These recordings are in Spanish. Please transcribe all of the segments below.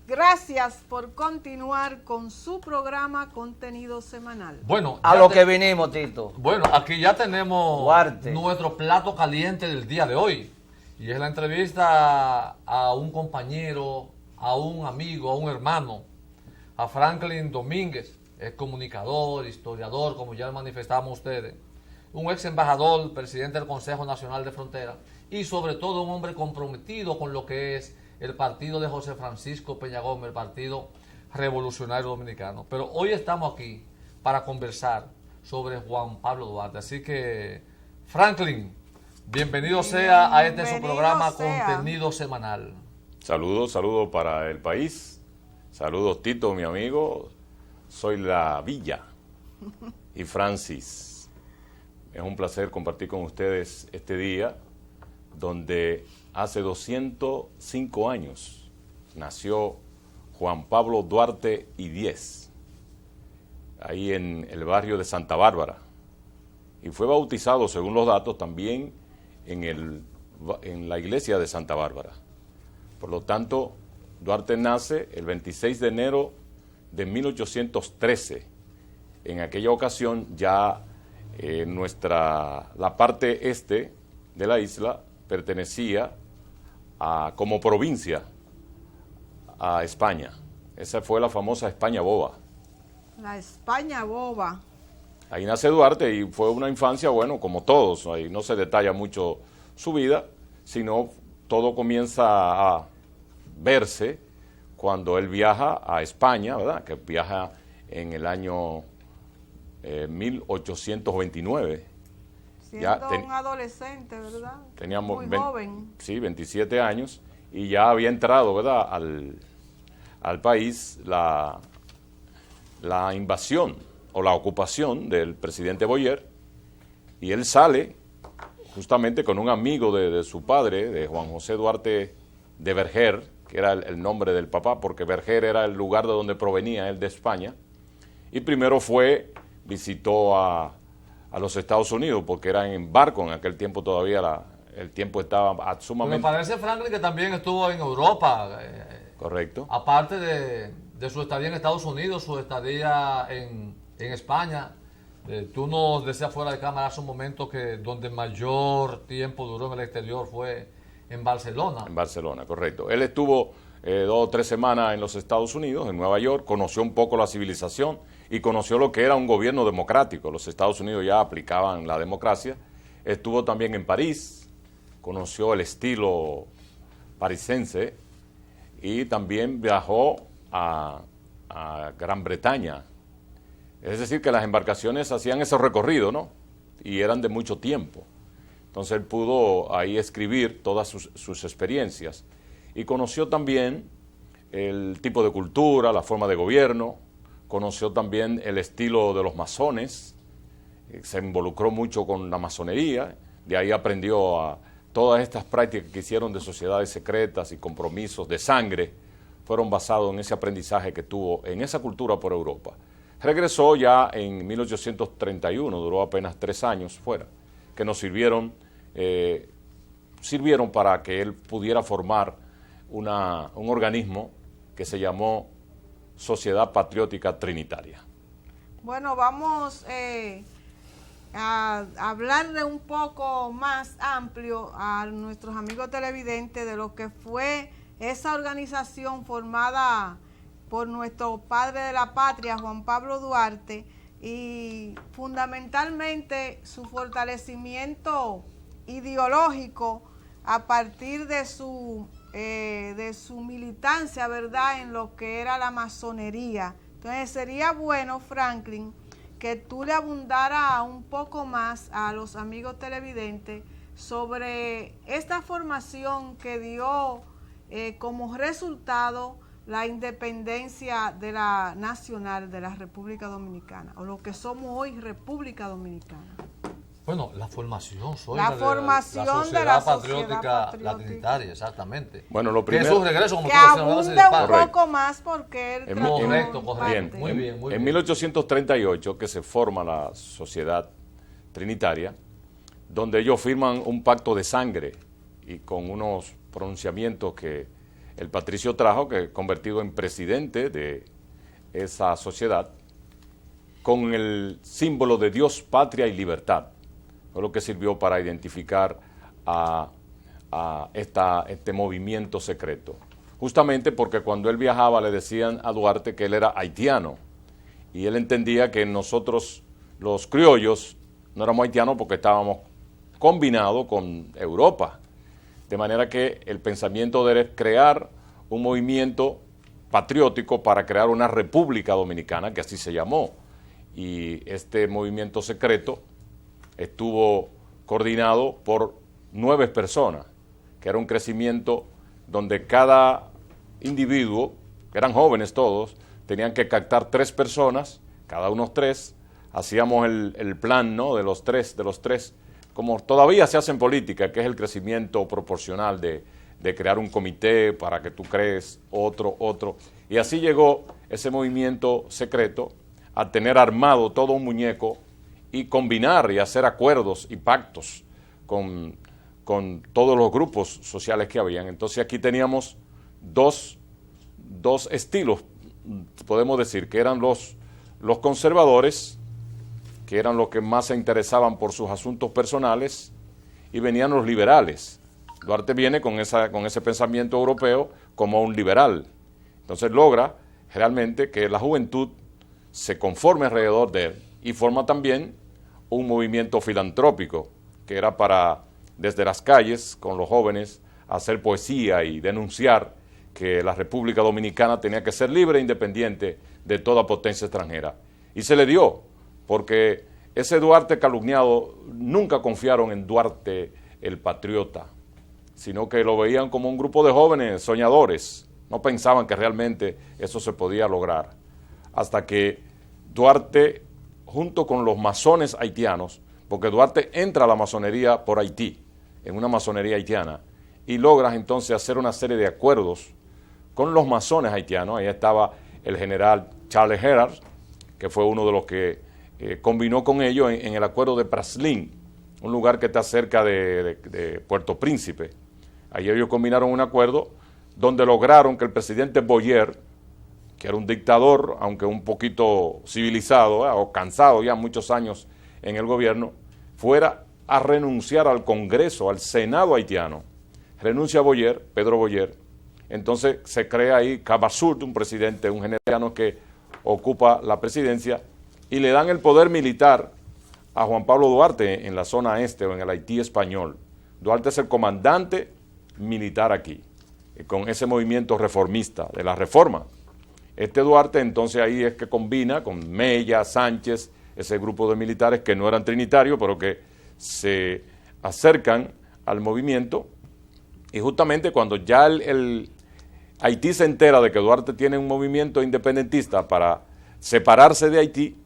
Gracias por continuar con su programa Contenido Semanal. Bueno, a lo que vinimos, Tito. Bueno, aquí ya tenemos Duarte. Nuestro plato caliente del día de hoy. Y es la entrevista a un compañero, a un amigo, a un hermano, a Franklin Domínguez. Es comunicador, historiador, como ya manifestamos ustedes. Un ex embajador, presidente del Consejo Nacional de Frontera. Y sobre todo un hombre comprometido con lo que es el partido de José Francisco Peña Gómez, el Partido Revolucionario Dominicano. Pero hoy estamos aquí para conversar sobre Juan Pablo Duarte. Así que, Franklin, bienvenido sea a este su programa Contenido Semanal. Saludos para el país. Saludos, Tito, mi amigo. Soy la Villa y Francis. Es un placer compartir con ustedes este día donde hace 205 años nació Juan Pablo Duarte y Diez, ahí en el barrio de Santa Bárbara. Y fue bautizado, según los datos, también en la iglesia de Santa Bárbara. Por lo tanto, Duarte nace el 26 de enero de 1813. En aquella ocasión ya la parte este de la isla pertenecía como provincia a España. Esa fue la famosa España boba. La España boba. Ahí nace Duarte y fue una infancia, bueno, como todos, ahí no se detalla mucho su vida, sino todo comienza a verse cuando él viaja a España, ¿verdad? Que viaja en el año 1829. Siendo un adolescente, ¿verdad? Teníamos muy joven. Sí, 27 años, y ya había entrado, ¿verdad?, al país la invasión o la ocupación del presidente Boyer, y él sale justamente con un amigo de su padre, de Juan José Duarte de Verger, que era el nombre del papá, porque Verger era el lugar de donde provenía él, de España, y primero visitó a los Estados Unidos, porque era en barco, en aquel tiempo todavía el tiempo estaba sumamente... Me parece, Franklin, que también estuvo en Europa. Correcto. Aparte de su estadía en Estados Unidos, su estadía en España. Tú nos decías fuera de cámara hace un momento que donde mayor tiempo duró en el exterior fue en Barcelona. En Barcelona, correcto. Él estuvo 2 o 3 semanas en los Estados Unidos, en Nueva York, conoció un poco la civilización y conoció lo que era un gobierno democrático. Los Estados Unidos ya aplicaban la democracia. Estuvo también en París, conoció el estilo parisense y también viajó a Gran Bretaña. Es decir, que las embarcaciones hacían ese recorrido, ¿no? Y eran de mucho tiempo. Entonces él pudo ahí escribir todas sus experiencias. Y conoció también el tipo de cultura, la forma de gobierno, conoció también el estilo de los masones, se involucró mucho con la masonería, de ahí aprendió a todas estas prácticas que hicieron de sociedades secretas y compromisos de sangre, fueron basados en ese aprendizaje que tuvo en esa cultura por Europa. Regresó ya en 1831, duró apenas 3 años fuera, que nos sirvieron para que él pudiera formar un organismo que se llamó Sociedad Patriótica Trinitaria. Bueno, vamos a hablarle un poco más amplio a nuestros amigos televidentes de lo que fue esa organización formada por nuestro padre de la patria, Juan Pablo Duarte, y fundamentalmente su fortalecimiento ideológico a partir de su militancia, ¿verdad?, en lo que era la masonería. Entonces sería bueno, Franklin, que tú le abundaras un poco más a los amigos televidentes sobre esta formación que dio como resultado la independencia de la nacional de la República Dominicana, o lo que somos hoy República Dominicana. Bueno, la formación, la formación de la Sociedad Patriótica Trinitaria, exactamente. Bueno, lo primero... Que es su regreso, como que tú abunda un poco más porque él... Correcto. Muy bien. En 1838, que se forma la Sociedad Trinitaria, donde ellos firman un pacto de sangre y con unos pronunciamientos que el Patricio Trajo, que convertido en presidente de esa sociedad, con el símbolo de Dios, patria y libertad. Fue lo que sirvió para identificar a este movimiento secreto. Justamente porque cuando él viajaba le decían a Duarte que él era haitiano, y él entendía que nosotros, los criollos, no éramos haitianos porque estábamos combinados con Europa. De manera que el pensamiento de él es crear un movimiento patriótico para crear una república dominicana, que así se llamó. Y este movimiento secreto estuvo coordinado por 9 personas, que era un crecimiento donde cada individuo, que eran jóvenes todos, tenían que captar 3 personas, cada uno 3, hacíamos el plan, ¿no?, de los tres, como todavía se hace en política, que es el crecimiento proporcional de crear un comité para que tú crees otro. Y así llegó ese movimiento secreto a tener armado todo un muñeco y combinar y hacer acuerdos y pactos con todos los grupos sociales que habían. Entonces aquí teníamos dos estilos, podemos decir, que eran los conservadores, que eran los que más se interesaban por sus asuntos personales, y venían los liberales. Duarte viene con ese pensamiento europeo como un liberal. Entonces logra realmente que la juventud se conforme alrededor de él y forma también un movimiento filantrópico que era para, desde las calles, con los jóvenes, hacer poesía y denunciar que la República Dominicana tenía que ser libre e independiente de toda potencia extranjera. Y se le dio, porque ese Duarte calumniado, nunca confiaron en Duarte el patriota, sino que lo veían como un grupo de jóvenes soñadores, no pensaban que realmente eso se podía lograr, hasta que Duarte, junto con los masones haitianos, porque Duarte entra a la masonería por Haití, en una masonería haitiana, y logra entonces hacer una serie de acuerdos con los masones haitianos. Ahí estaba el general Charles Herard, que fue uno de los que combinó con ellos en el acuerdo de Praslin, un lugar que está cerca de Puerto Príncipe. Ahí ellos combinaron un acuerdo donde lograron que el presidente Boyer, que era un dictador, aunque un poquito civilizado, o cansado ya muchos años en el gobierno, fuera a renunciar al Congreso, al Senado haitiano. Renuncia Boyer, Pedro Boyer. Entonces se crea ahí Cabasurt, un presidente, un general que ocupa la presidencia, y le dan el poder militar a Juan Pablo Duarte en la zona este o en el Haití español. Duarte es el comandante militar aquí, con ese movimiento reformista, de la reforma. Este Duarte entonces ahí es que combina con Mella, Sánchez, ese grupo de militares que no eran trinitarios, pero que se acercan al movimiento, y justamente cuando ya el Haití se entera de que Duarte tiene un movimiento independentista para separarse de Haití,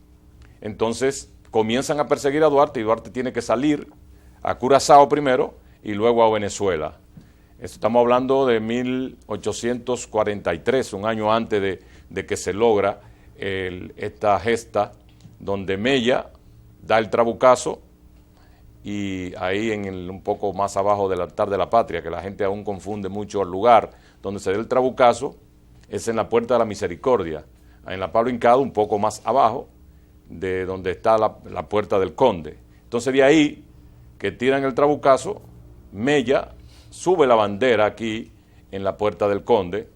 entonces comienzan a perseguir a Duarte, y Duarte tiene que salir a Curazao primero y luego a Venezuela. Estamos hablando de 1843, un año antes de que se logra esta gesta donde Mella da el trabucazo, y ahí un poco más abajo del altar de la patria, que la gente aún confunde mucho el lugar donde se da el trabucazo, es en la Puerta de la Misericordia, en la Pablo Hincado, un poco más abajo de donde está la Puerta del Conde. Entonces de ahí que tiran el trabucazo, Mella sube la bandera aquí en la Puerta del Conde,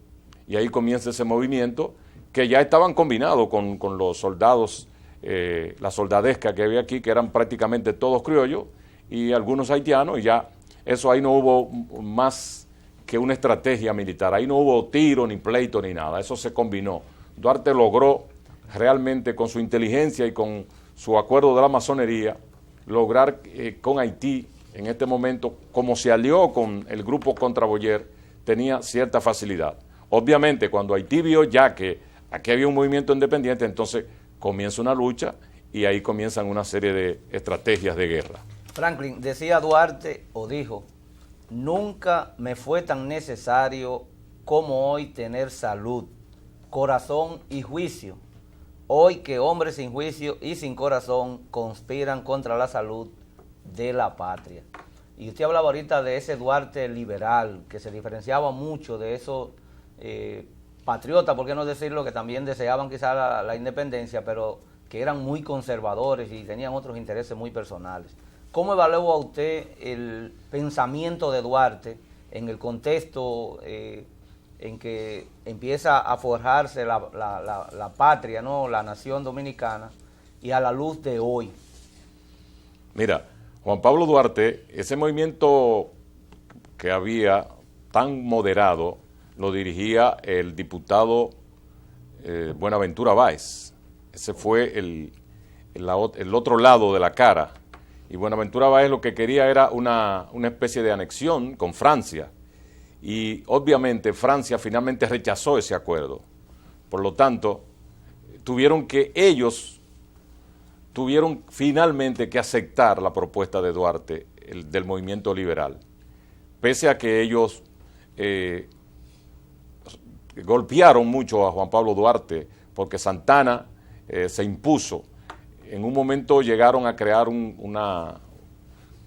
y ahí comienza ese movimiento que ya estaban combinados con los soldados, la soldadesca que había aquí, que eran prácticamente todos criollos y algunos haitianos, y ya eso ahí no hubo más que una estrategia militar, ahí no hubo tiro, ni pleito, ni nada, eso se combinó. Duarte logró realmente con su inteligencia y con su acuerdo de la masonería, lograr con Haití, en este momento, como se alió con el grupo contra Boyer, tenía cierta facilidad. Obviamente, cuando Haití vio ya que aquí había un movimiento independiente, entonces comienza una lucha y ahí comienzan una serie de estrategias de guerra. Franklin, decía Duarte, o dijo, nunca me fue tan necesario como hoy tener salud, corazón y juicio. Hoy que hombres sin juicio y sin corazón conspiran contra la salud de la patria. Y usted hablaba ahorita de ese Duarte liberal, que se diferenciaba mucho de esos patriotas, por qué no decirlo, que también deseaban quizá la independencia, pero que eran muy conservadores y tenían otros intereses muy personales. ¿Cómo evalúa usted el pensamiento de Duarte en el contexto en que empieza a forjarse la patria, ¿no?, la nación dominicana, y a la luz de hoy? Mira, Juan Pablo Duarte, ese movimiento que había tan moderado, lo dirigía el diputado Buenaventura Báez. Ese fue el otro lado de la cara. Y Buenaventura Báez lo que quería era una especie de anexión con Francia. Y obviamente Francia finalmente rechazó ese acuerdo. Por lo tanto, ellos tuvieron finalmente que aceptar la propuesta de Duarte, del movimiento liberal. Pese a que ellos golpearon mucho a Juan Pablo Duarte, porque Santana se impuso. En un momento llegaron a crear una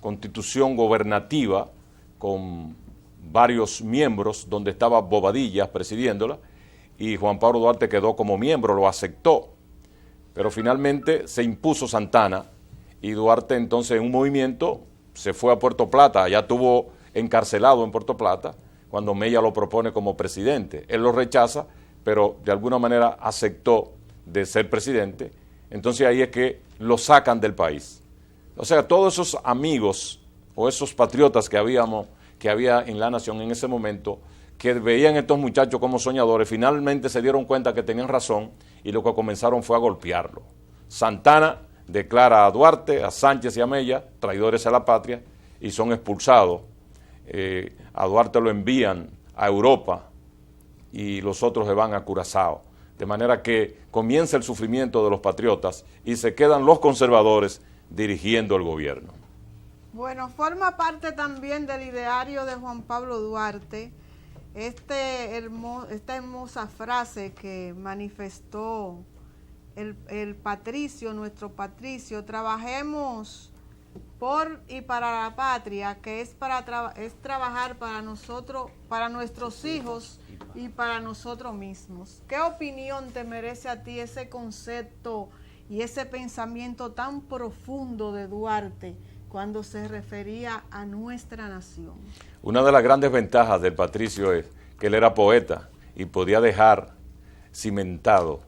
constitución gobernativa con varios miembros, donde estaba Bobadilla presidiéndola, y Juan Pablo Duarte quedó como miembro, lo aceptó. Pero finalmente se impuso Santana, y Duarte entonces en un movimiento se fue a Puerto Plata, allá estuvo encarcelado en Puerto Plata, cuando Mella lo propone como presidente. Él lo rechaza, pero de alguna manera aceptó de ser presidente. Entonces ahí es que lo sacan del país. O sea, todos esos amigos o esos patriotas que había en la nación en ese momento, que veían a estos muchachos como soñadores, finalmente se dieron cuenta que tenían razón y lo que comenzaron fue a golpearlo. Santana declara a Duarte, a Sánchez y a Mella traidores a la patria y son expulsados. A Duarte lo envían a Europa y los otros se van a Curazao. De manera que comienza el sufrimiento de los patriotas y se quedan los conservadores dirigiendo el gobierno. Bueno, forma parte también del ideario de Juan Pablo Duarte esta hermosa frase que manifestó el patricio, nuestro patricio: trabajemos por y para la patria, que es trabajar para nosotros, para nuestros hijos y para nosotros mismos. ¿Qué opinión te merece a ti ese concepto y ese pensamiento tan profundo de Duarte cuando se refería a nuestra nación? Una de las grandes ventajas del patricio es que él era poeta y podía dejar cimentado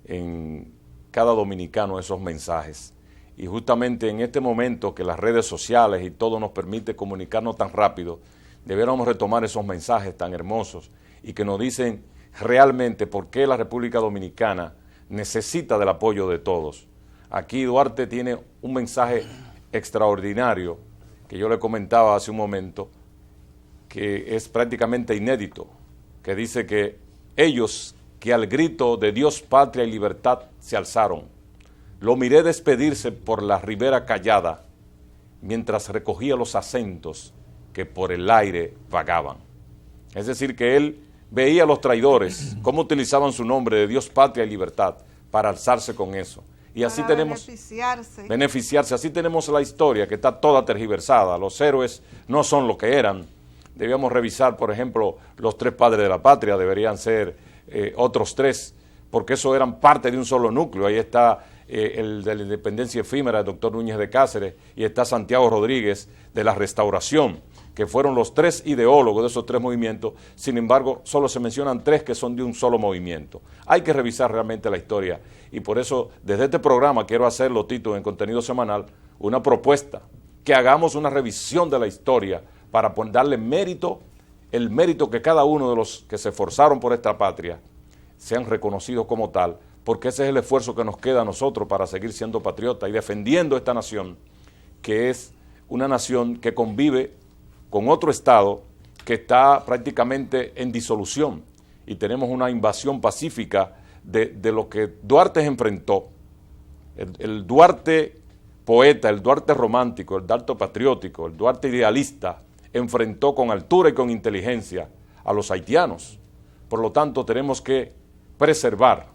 en cada dominicano esos mensajes. Y justamente en este momento que las redes sociales y todo nos permite comunicarnos tan rápido, debiéramos retomar esos mensajes tan hermosos y que nos dicen realmente por qué la República Dominicana necesita del apoyo de todos. Aquí Duarte tiene un mensaje extraordinario que yo le comentaba hace un momento, que es prácticamente inédito, que dice que ellos que al grito de Dios, patria y libertad se alzaron, lo miré despedirse por la ribera callada, mientras recogía los acentos que por el aire vagaban. Es decir, que él veía a los traidores, cómo utilizaban su nombre de Dios, patria y libertad para alzarse con eso. Y así tenemos beneficiarse. Así tenemos la historia que está toda tergiversada. Los héroes no son lo que eran. Debíamos revisar, por ejemplo, los 3 padres de la patria, deberían ser otros 3, porque eso eran parte de un solo núcleo. Ahí está el de la independencia efímera, el doctor Núñez de Cáceres, y está Santiago Rodríguez de la Restauración, que fueron los 3 ideólogos de esos 3 movimientos. Sin embargo, solo se mencionan 3 que son de un solo movimiento. Hay que revisar realmente la historia, y por eso desde este programa quiero hacerlo, Tito, en contenido semanal, una propuesta, que hagamos una revisión de la historia para darle mérito, el mérito que cada uno de los que se esforzaron por esta patria sean reconocidos como tal, porque ese es el esfuerzo que nos queda a nosotros para seguir siendo patriotas y defendiendo esta nación, que es una nación que convive con otro Estado que está prácticamente en disolución, y tenemos una invasión pacífica de lo que Duarte enfrentó. El Duarte poeta, el Duarte romántico, el Duarte patriótico, el Duarte idealista, enfrentó con altura y con inteligencia a los haitianos. Por lo tanto, tenemos que preservar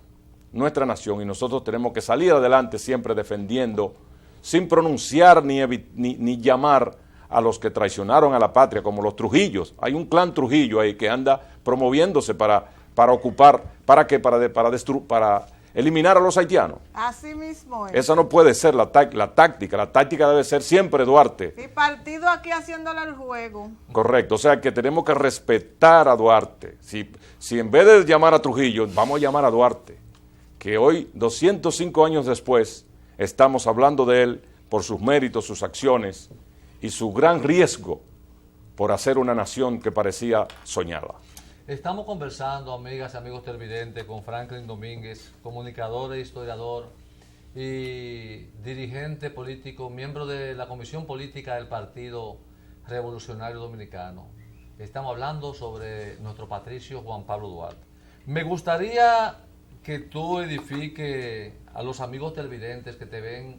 nuestra nación y nosotros tenemos que salir adelante siempre defendiendo, sin pronunciar ni llamar a los que traicionaron a la patria, como los Trujillos. Hay un clan Trujillo ahí que anda promoviéndose para ocupar, para eliminar a los haitianos. Así mismo es. Esa no puede ser la táctica. La táctica debe ser siempre Duarte. Y partido aquí haciéndole el juego. Correcto, o sea que tenemos que respetar a Duarte. Si en vez de llamar a Trujillo, vamos a llamar a Duarte, que hoy, 205 años después, estamos hablando de él por sus méritos, sus acciones y su gran riesgo por hacer una nación que parecía soñada. Estamos conversando, amigas y amigos televidentes, con Franklin Domínguez, comunicador e historiador y dirigente político, miembro de la Comisión Política del Partido Revolucionario Dominicano. Estamos hablando sobre nuestro patricio Juan Pablo Duarte. Me gustaría que tú edifiques a los amigos televidentes que te ven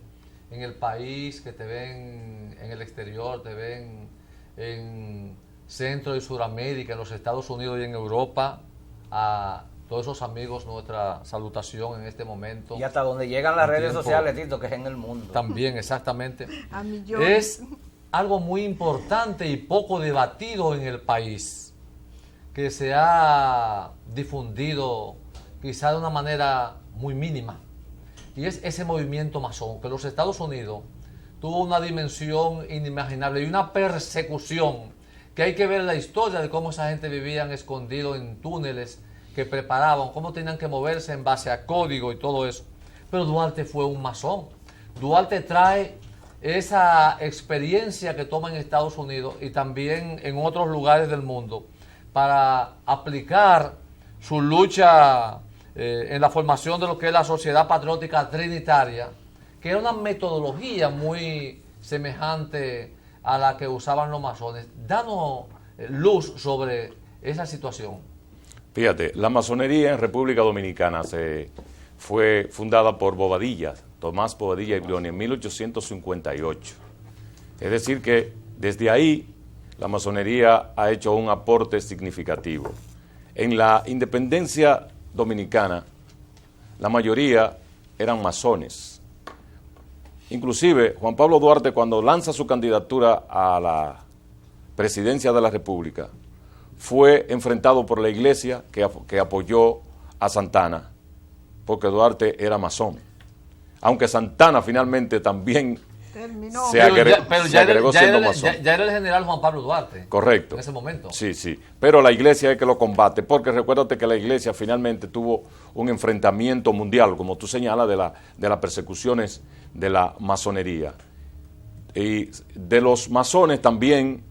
en el país, que te ven en el exterior, te ven en Centro y Sudamérica, en los Estados Unidos y en Europa, a todos esos amigos, nuestra salutación en este momento. Y hasta donde llegan las redes tiempo, sociales, Tito, que es en el mundo. También, exactamente. A millones. Es algo muy importante y poco debatido en el país, que se ha difundido quizá de una manera muy mínima. Y es ese movimiento masón, que los Estados Unidos tuvo una dimensión inimaginable y una persecución que hay que ver la historia de cómo esa gente vivían escondido en túneles que preparaban, cómo tenían que moverse en base a código y todo eso. Pero Duarte fue un masón. Duarte trae esa experiencia que toma en Estados Unidos y también en otros lugares del mundo para aplicar su lucha en la formación de lo que es la Sociedad Patriótica Trinitaria, que era una metodología muy semejante a la que usaban los masones. Danos luz sobre esa situación. Fíjate, la masonería en República Dominicana fue fundada por Bobadilla, Tomás Bobadilla y Brioni, en 1858. Es decir que desde ahí la masonería ha hecho un aporte significativo. En la independencia dominicana, la mayoría eran masones. Inclusive, Juan Pablo Duarte, cuando lanza su candidatura a la presidencia de la República, fue enfrentado por la iglesia que apoyó a Santana, porque Duarte era masón. Aunque Santana finalmente también terminó. se agregó siendo masón. Ya era el general Juan Pablo Duarte. Correcto. En ese momento. Sí, sí. Pero la iglesia es que lo combate, porque recuérdate que la iglesia finalmente tuvo un enfrentamiento mundial, como tú señalas, de las persecuciones de la masonería. Y de los masones también,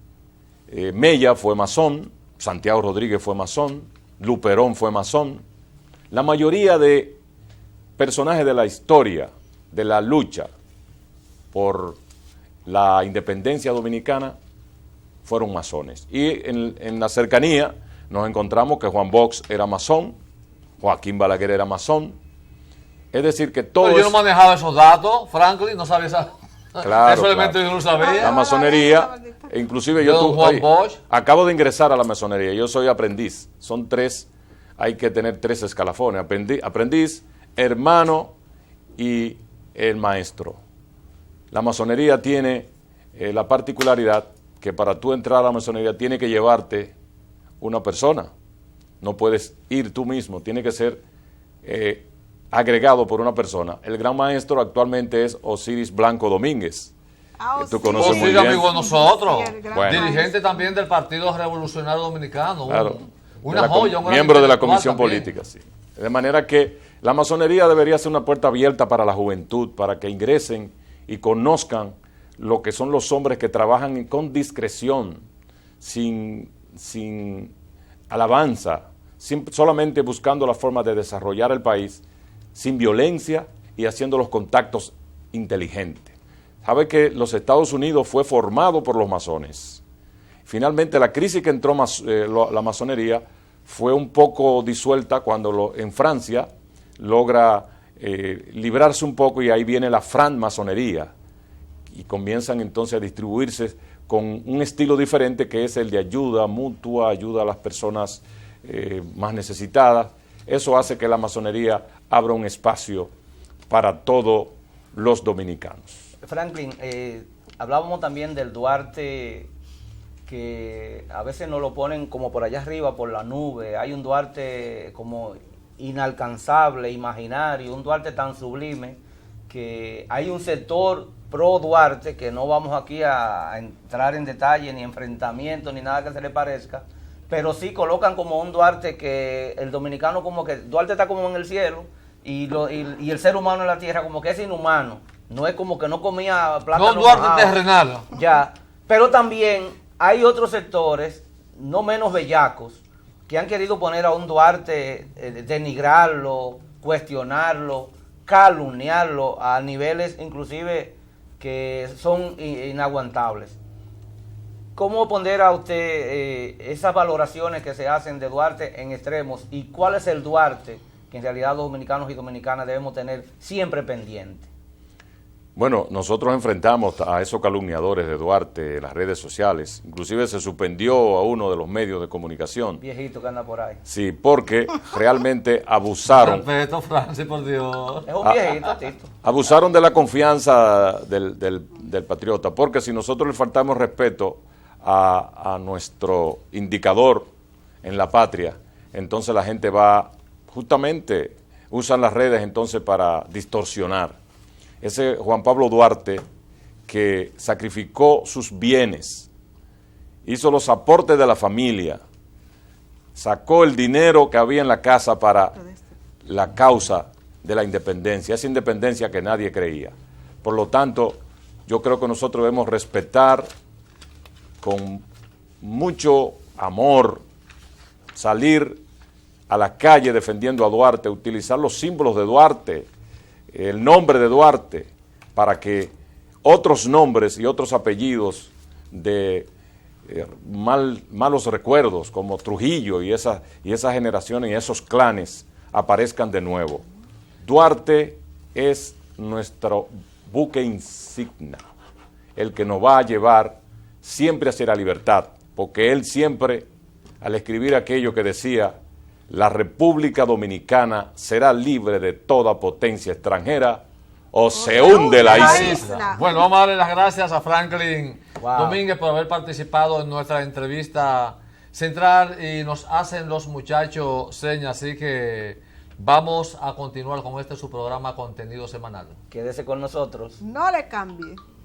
Mella fue masón, Santiago Rodríguez fue masón, Luperón fue masón. La mayoría de personajes de la historia, de la lucha por la independencia dominicana, fueron masones. Y en la cercanía nos encontramos que Juan Bosch era masón, Joaquín Balaguer era masón. Es decir, que todo. Pero yo no manejaba esos datos, Franklin, no sabía esa. Claro, eso elemento yo no sabía. La masonería, inclusive acabo de ingresar a la masonería, yo soy aprendiz. Son tres, hay que tener tres escalafones: aprendiz, hermano y el maestro. La masonería tiene la particularidad que para tú entrar a la masonería tiene que llevarte una persona. No puedes ir tú mismo, tiene que ser agregado por una persona. El gran maestro actualmente es Osiris Blanco Domínguez. Tú conoces muy bien. Amigo de nosotros, bueno. Dirigente también del Partido Revolucionario Dominicano. Claro. Una joya, un miembro de la Comisión también. Política, sí. De manera que la masonería debería ser una puerta abierta para la juventud, para que ingresen y conozcan lo que son los hombres que trabajan con discreción, sin alabanza, solamente buscando la forma de desarrollar el país, sin violencia y haciendo los contactos inteligentes. Sabe que los Estados Unidos fue formado por los masones. Finalmente la crisis que entró la masonería fue un poco disuelta cuando en Francia logra librarse un poco y ahí viene la francmasonería y comienzan entonces a distribuirse con un estilo diferente que es el de ayuda mutua, ayuda a las personas más necesitadas. Eso hace que la masonería abra un espacio para todos los dominicanos. Franklin, hablábamos también del Duarte que a veces nos lo ponen como por allá arriba, por la nube. Hay un Duarte como inalcanzable, imaginario, un Duarte tan sublime que hay un sector pro Duarte, que no vamos aquí a entrar en detalle, ni enfrentamiento, ni nada que se le parezca, pero sí colocan como un Duarte que el dominicano como que, Duarte está como en el cielo, y el ser humano en la tierra como que es inhumano, no es como que no comía plátano. No, Duarte mojado. terrenal. Ya, pero también hay otros sectores, no menos bellacos, que han querido poner a un Duarte, denigrarlo, cuestionarlo, calumniarlo a niveles inclusive que son inaguantables. ¿Cómo pondera usted esas valoraciones que se hacen de Duarte en extremos y cuál es el Duarte que en realidad dominicanos y dominicanas debemos tener siempre pendiente? Bueno, nosotros enfrentamos a esos calumniadores de Duarte en las redes sociales. Inclusive se suspendió a uno de los medios de comunicación. Viejito que anda por ahí. Sí, porque realmente abusaron. Respeto, Francis, por Dios. Es un viejito, Tito. Abusaron de la confianza del patriota, porque si nosotros le faltamos respeto a nuestro indicador en la patria, entonces la gente va, justamente, usan las redes entonces para distorsionar. Ese Juan Pablo Duarte que sacrificó sus bienes, hizo los aportes de la familia, sacó el dinero que había en la casa para la causa de la independencia, esa independencia que nadie creía. Por lo tanto, yo creo que nosotros debemos respetar con mucho amor, salir a la calle defendiendo a Duarte, utilizar los símbolos de Duarte, el nombre de Duarte, para que otros nombres y otros apellidos de malos recuerdos como Trujillo y esas generaciones y esos clanes aparezcan de nuevo. Duarte es nuestro buque insignia, el que nos va a llevar siempre hacia la libertad, porque él siempre, al escribir aquello que decía, la República Dominicana será libre de toda potencia extranjera o se hunde la isla. Bueno, vamos a darle las gracias a Franklin Wow. Domínguez por haber participado en nuestra entrevista central y nos hacen los muchachos señas, así que vamos a continuar con su programa Contenido Semanal. Quédese con nosotros. No le cambie.